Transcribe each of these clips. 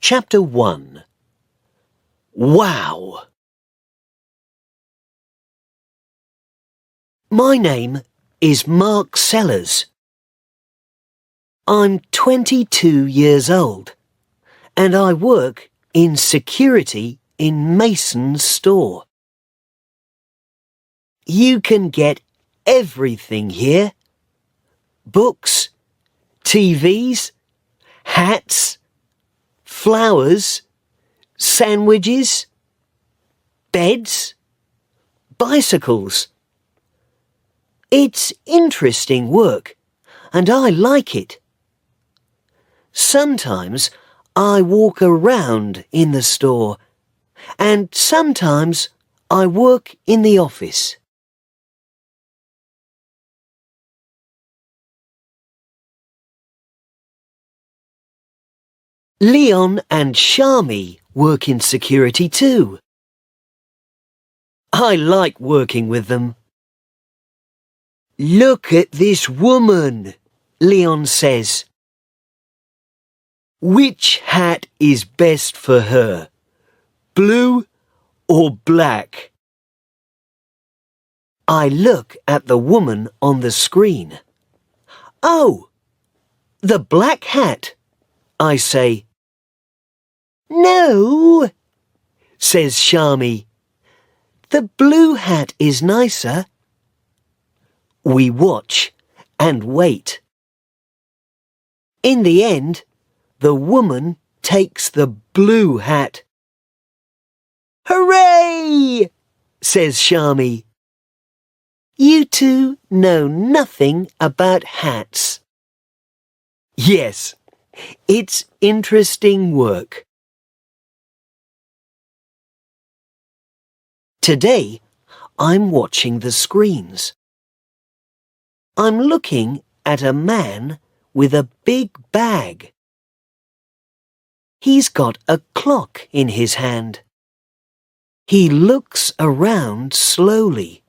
Chapter 1. Wow! My name is Mark Sellers. I'm 22 years old and I work in security in Mason's store. You can get everything here. Books, TVs, hats, flowers, sandwiches, beds, bicycles. It's interesting work, and I like it. Sometimes I walk around in the store, and sometimes I work in the office. Leon and Shami work in security too. I like working with them. Look at this woman, Leon says. Which hat is best for her, blue or black? I look at the woman on the screen. Oh, the black hat, I say. No, says Shami. The blue hat is nicer. We watch and wait. In the end, the woman takes the blue hat. Hooray! Says Shami. You two know nothing about hats. Yes, it's interesting work. Today, I'm watching the screens. I'm looking at a man with a big bag. He's got a clock in his hand. He looks around slowly.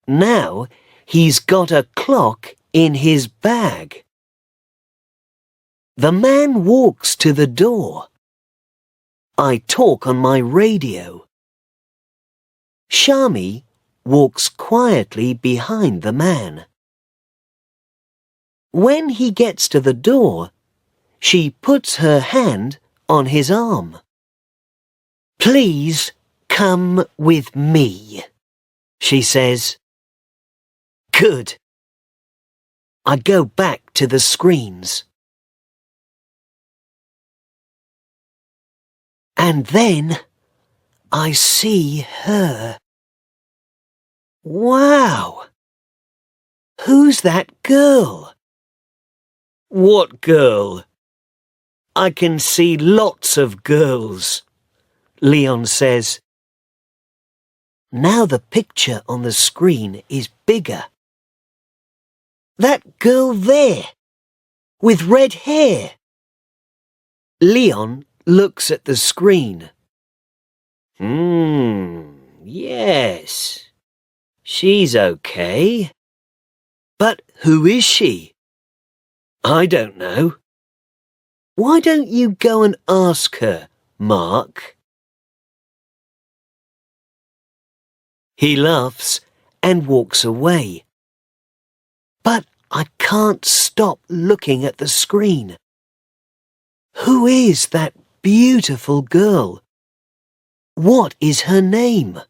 Now he's got a clock in his bag. The man walks to the door. I talk on my radio. Shami walks quietly behind the man. When he gets to the door, she puts her hand on his arm. Please come with me, she says. Good. I go back to the screens. And then I see her. Wow! Who's that girl? What girl? I can see lots of girls, Leon says. Now the picture on the screen is bigger. That girl there, with red hair. Leon looks at the screen. Yes. She's okay. But who is she? I don't know. Why don't you go and ask her, Mark? He laughs and walks away. But I can't stop looking at the screen. Who is that beautiful girl? What is her name?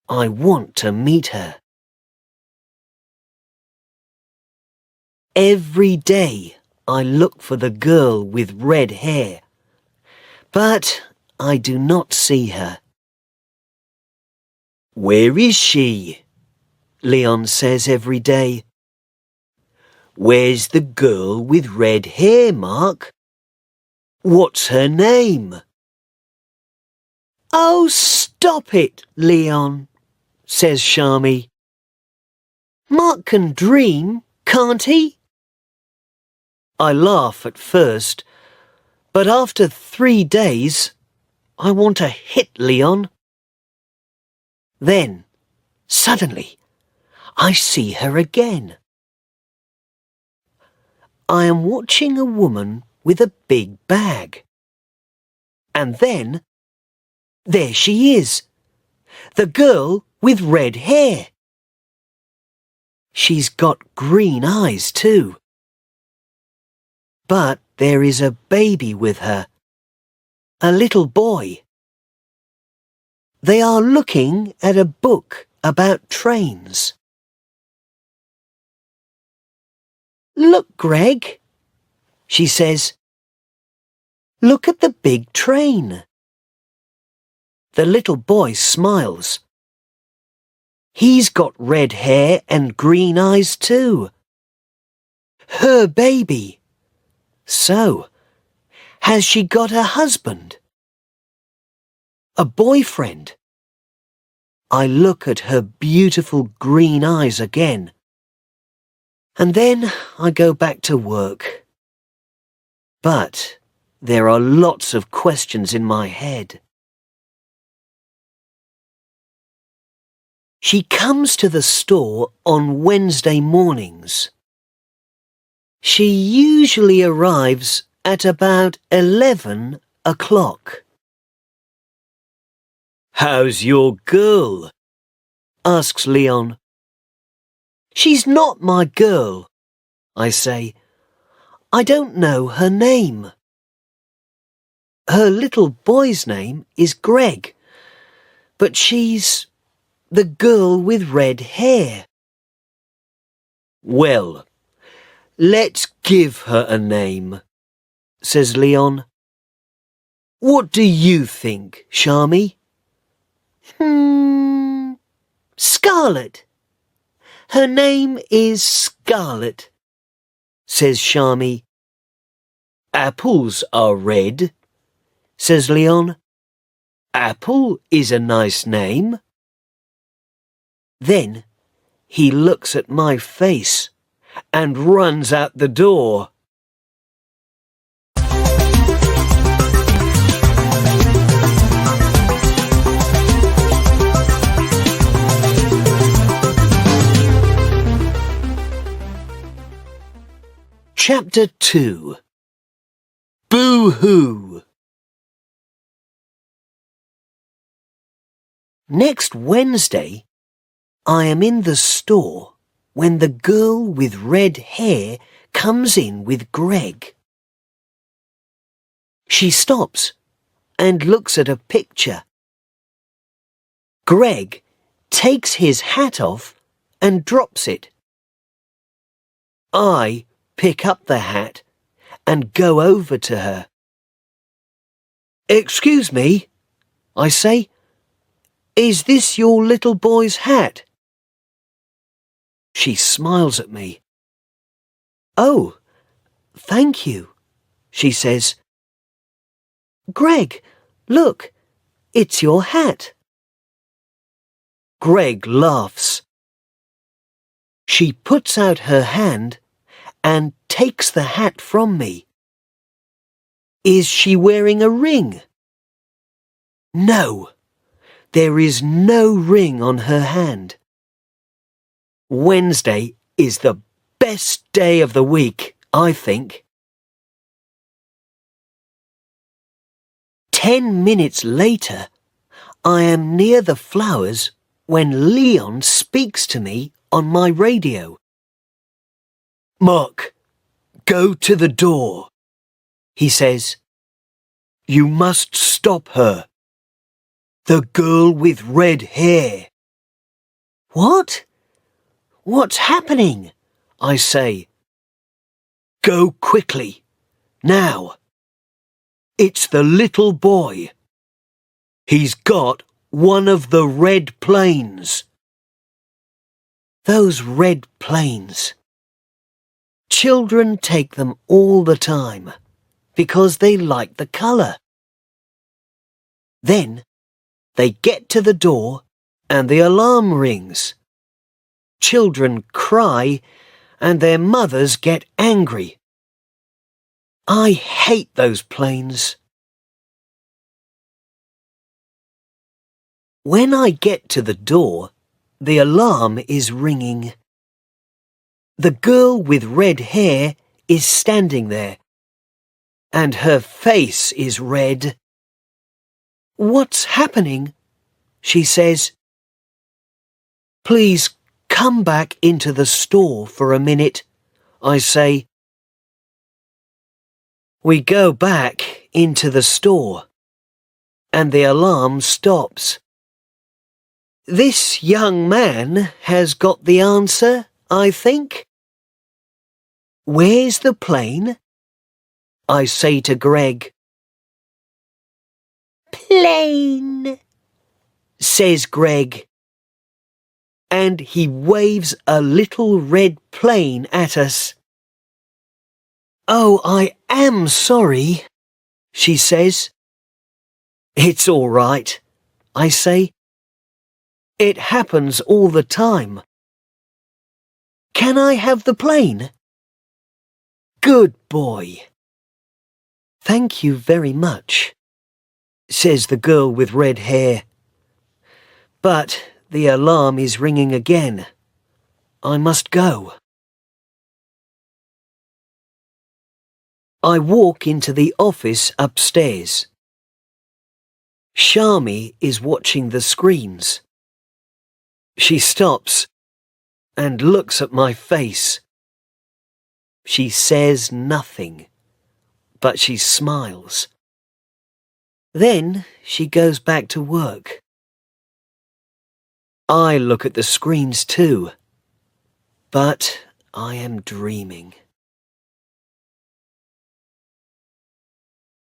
I want to meet her. Every day I look for the girl with red hair, but I do not see her. Where is she? Leon says every day. Where's the girl with red hair, Mark? What's her name? Oh, stop it, Leon, says Shami. Mark can dream, can't he? I laugh at first, but after 3 days, I want to hit Leon. Then, suddenly, I see her again. I am watching a woman with a big bag. And then, there she is, the girl with red hair. She's got green eyes too. But there is a baby with her, a little boy. They are looking at a book about trains. "Look, Greg," she says. "Look at the big train." The little boy smiles. He's got red hair and green eyes too. Her baby. So, has she got a husband? A boyfriend? I look at her beautiful green eyes again. And then I go back to work. But there are lots of questions in my head. She comes to the store on Wednesday mornings. She usually arrives at about 11 o'clock. "How's your girl?" asks Leon. "She's not my girl," I say. "I don't know her name." Her little boy's name is Greg, but she's the girl with red hair. "Well, let's give her a name," says Leon. "What do you think, Sharmy?" Scarlet. Her name is Scarlet," says Sharmy. "Apples are red," says Leon. "Apple is a nice name." Then he looks at my face and runs out the door. Chapter 2. Boo-hoo. Next Wednesday, I am in the store when the girl with red hair comes in with Greg. She stops and looks at a picture. Greg takes his hat off and drops it. I pick up the hat and go over to her. "Excuse me," I say. "Is this your little boy's hat?" She smiles at me. "Oh, thank you," she says. "Greg, look, it's your hat." Greg laughs. She puts out her hand and takes the hat from me. Is she wearing a ring? No, there is no ring on her hand. Wednesday is the best day of the week, I think. 10 minutes later, I am near the flowers when Leon speaks to me on my radio. "Mark, go to the door," he says. "You must stop her. The girl with red hair." "What? What's happening?" I say. "Go quickly, now. It's the little boy. He's got one of the red planes." Those red planes. Children take them all the time because they like the colour. Then they get to the door and the alarm rings. Children cry and their mothers get angry. I hate those planes. When I get to the door, the alarm is ringing. The girl with red hair is standing there. and her face is red. "What's happening?" she says. "Please come back into the store for a minute," I say. We go back into the store, and the alarm stops. This young man has got the answer, I think. "Where's the plane?" I say to Greg. "Plane," says Greg, and he waves a little red plane at us. "Oh, I am sorry," she says. "It's all right," I say. "It happens all the time. Can I have the plane?" "Good boy." "Thank you very much," says the girl with red hair. But the alarm is ringing again. I must go. I walk into the office upstairs. Shami is watching the screens. She stops and looks at my face. She says nothing, but she smiles. Then she goes back to work. I look at the screens too, but I am dreaming.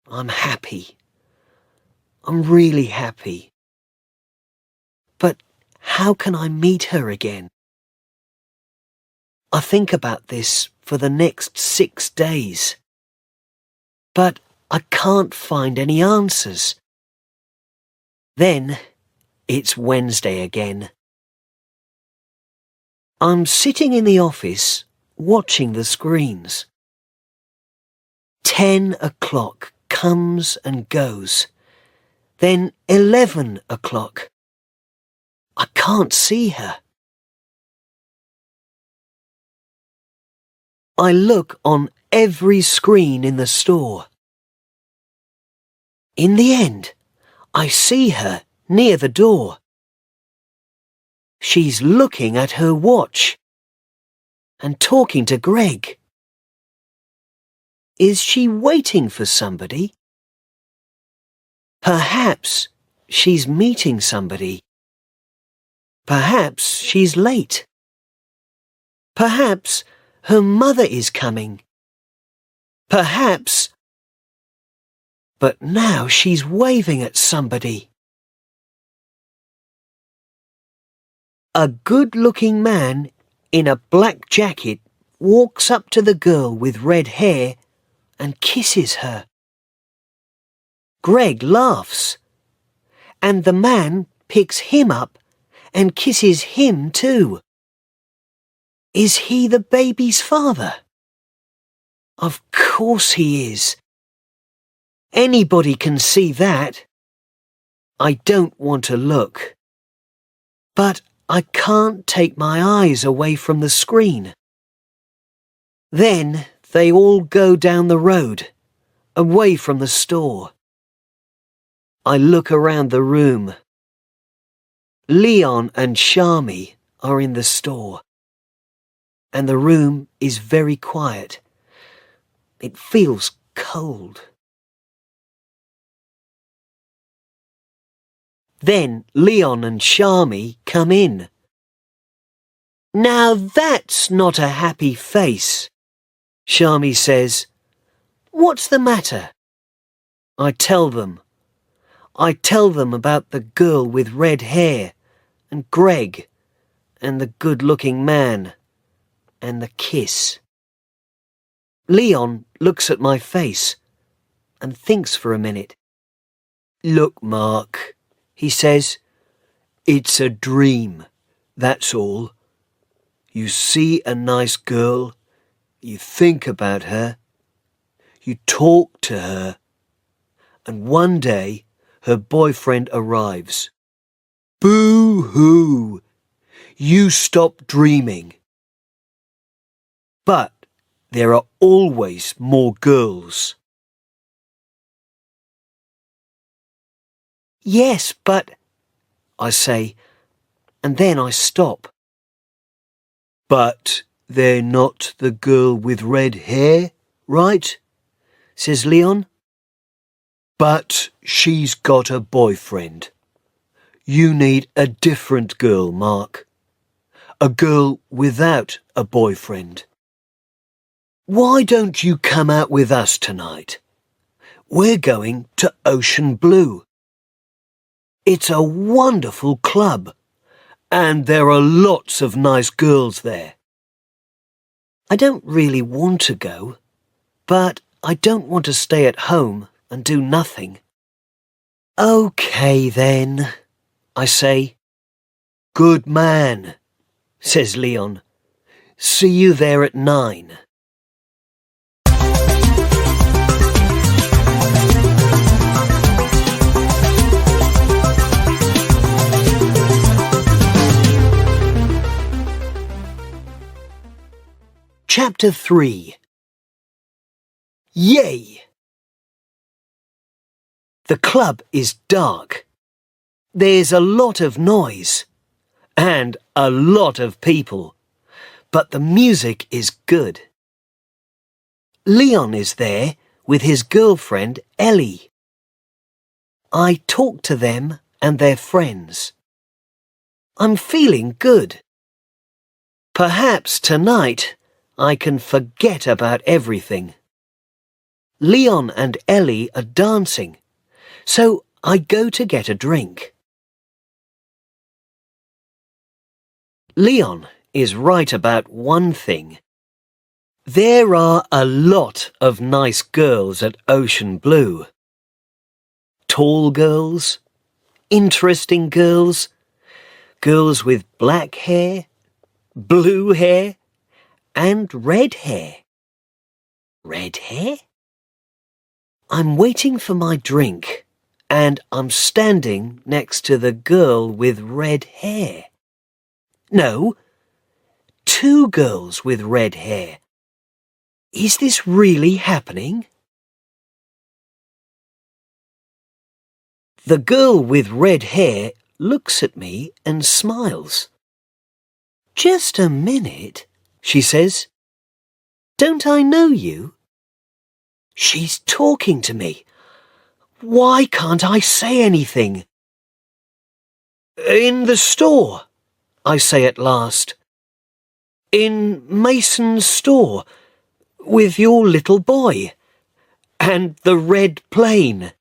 I'm happy. I'm really happy. But how can I meet her again? I think about this for the next 6 days. But I can't find any answers. Then it's Wednesday again. I'm sitting in the office watching the screens. 10 o'clock comes and goes. Then 11 o'clock. I can't see her. I look on every screen in the store. In the end, I see her near the door. She's looking at her watch and talking to Greg. Is she waiting for somebody? Perhaps she's meeting somebody. Perhaps she's late. Perhaps her mother is coming. Perhaps... But now she's waving at somebody. A good-looking man in a black jacket walks up to the girl with red hair and kisses her. Greg laughs, and the man picks him up and kisses him too. Is he the baby's father? Of course he is. Anybody can see that. I don't want to look. But I can't take my eyes away from the screen. Then they all go down the road, away from the store. I look around the room. Leon and Shami are in the store, and the room is very quiet. It feels cold. Then Leon and Shami come in. "Now that's not a happy face," Shami says. "What's the matter?" I tell them. I tell them about the girl with red hair, and Greg, and the good-looking man, and the kiss. Leon looks at my face and thinks for a minute. "Look, Mark," he says, "it's a dream, that's all. You see a nice girl, you think about her, you talk to her, and one day her boyfriend arrives. Boo-hoo! You stop dreaming. But there are always more girls." Yes, but, I say, and then I stop. But they're not the girl with red hair, right? Says Leon. But she's got a boyfriend. You need a different girl, Mark. A girl without a boyfriend. Why don't you come out with us tonight? We're going to Ocean Blue. It's a wonderful club, and there are lots of nice girls there. I don't really want to go, but I don't want to stay at home and do nothing. OK then, I say. Good man, says Leon. See you there at 9. Chapter 3. Yay! The club is dark. There's a lot of noise and a lot of people, but the music is good. Leon is there with his girlfriend Ellie. I talk to them and their friends. I'm feeling good. Perhaps tonight I can forget about everything. Leon and Ellie are dancing, so I go to get a drink. Leon is right about one thing. There are a lot of nice girls at Ocean Blue. Tall girls, interesting girls, girls with black hair, blue hair, and red hair. Red hair? I'm waiting for my drink, and I'm standing next to the girl with red hair. No, 2 girls with red hair. Is this really happening? The girl with red hair looks at me and smiles. Just a minute, she says. Don't I know you? She's talking to me. Why can't I say anything? In the store, I say at last. In Mason's store, with your little boy, and the red plane.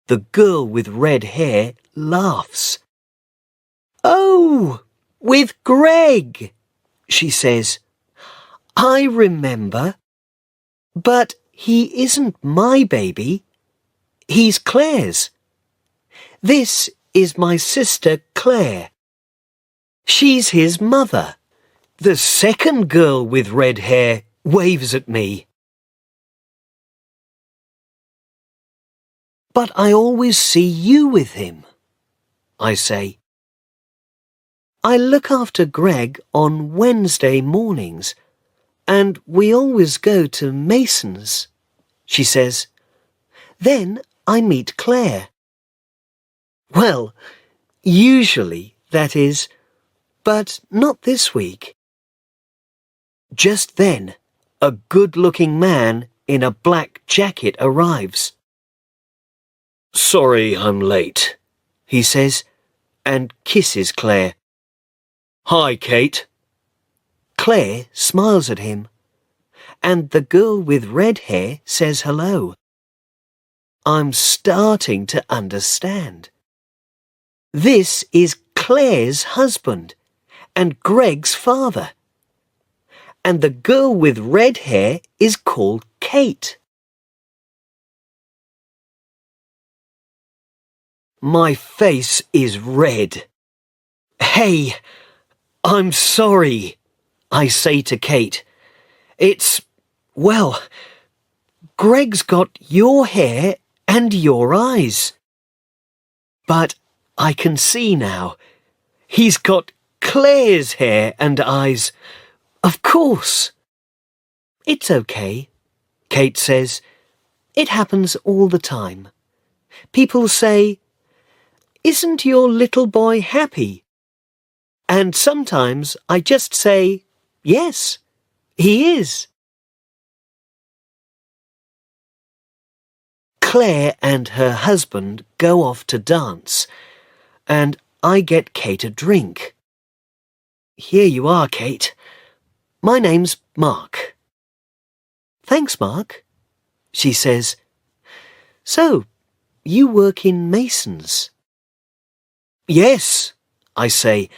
The girl with red hair laughs. Oh, with Greg, she says. I remember. But he isn't my baby. He's Claire's. This is my sister Claire. She's his mother. The second girl with red hair waves at me. But I always see you with him, I say. I look after Greg on Wednesday mornings, and we always go to Mason's, she says. Then I meet Claire. Well, usually, that is, but not this week. Just then, a good-looking man in a black jacket arrives. Sorry I'm late, he says, and kisses Claire. Hi, Kate. Claire smiles at him, and the girl with red hair says hello. I'm starting to understand. This is Claire's husband and Greg's father. And the girl with red hair is called Kate. My face is red. Hey, I'm sorry, I say to Kate. Well, Greg's got your hair and your eyes. But I can see now. He's got Claire's hair and eyes. Of course. It's okay, Kate says. It happens all the time. People say, Isn't your little boy happy? And sometimes I just say, yes, he is. Claire and her husband go off to dance, and I get Kate a drink. Here you are, Kate. My name's Mark. Thanks, Mark, she says. So, you work in Masons? Yes, I say.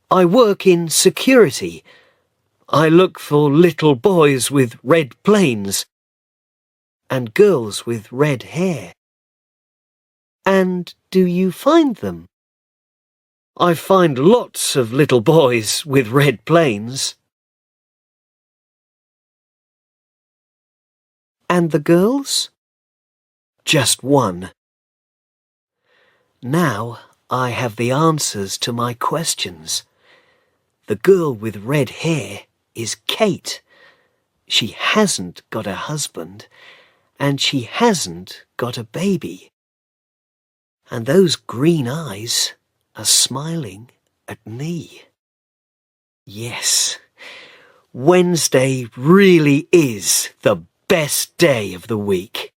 I work in security. I look for little boys with red planes and girls with red hair. And do you find them? I find lots of little boys with red planes. And the girls? Just one. Now I have the answers to my questions. The girl with red hair is Kate. She hasn't got a husband, and she hasn't got a baby. And those green eyes are smiling at me. Yes, Wednesday really is the best day of the week.